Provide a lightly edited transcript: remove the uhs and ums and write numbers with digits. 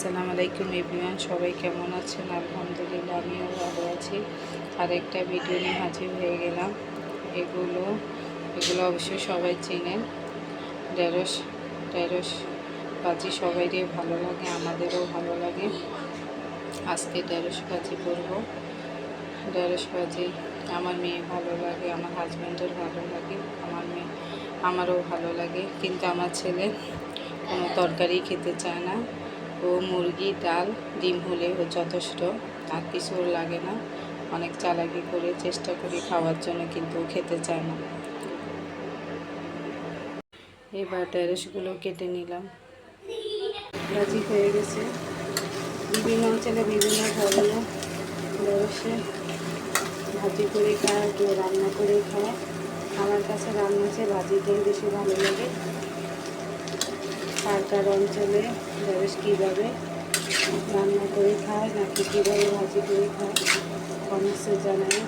আসসালামু আলাইকুম এভরিওয়ান, সবাই কেমন আছেন? আলহামদুলিল্লাহ আমিও ভালো আছি। আরেকটা ভিডিও নিয়ে হাজির হয়ে গেলাম। এগুলো অবশ্যই সবাই চেনেন। ঢেঁড়স ঢেঁড়স ভাজি সবাইরই ভালো লাগে, আমাদেরও ভালো লাগে। আজকে ঢেঁড়স ভাজি করব। ঢেঁড়স ভাজি আমার মেয়ে ভালো লাগে, আমার হাজব্যান্ডের ভালো লাগে, আমারও ভালো লাগে। কিন্তু আমার ছেলে কোনো তরকারি খেতে চায় না। ও মুরগি, ডাল, ডিম হলে ও যথেষ্ট, আর কিছু ওর লাগে না। অনেক চালাকি করে চেষ্টা করি খাওয়ার জন্য, কিন্তু ও খেতে চায় না। এবার ঢেঁড়সগুলো কেটে নিলাম। ভাজি হয়ে গেছে। বিভিন্ন অঞ্চলে বিভিন্ন ধরনের ঢেঁড়সে ভাজি করে খায়, কেউ রান্না করে খায়। আমার কাছে রান্না চেয়ে ভাজিটাই বেশি ভালো লাগে। কার কার অঞ্চলে ঢেঁড়স কীভাবে রান্না করে খায় নাকি কীভাবে ভাজি করে খায় কমেন্টসে জানাই।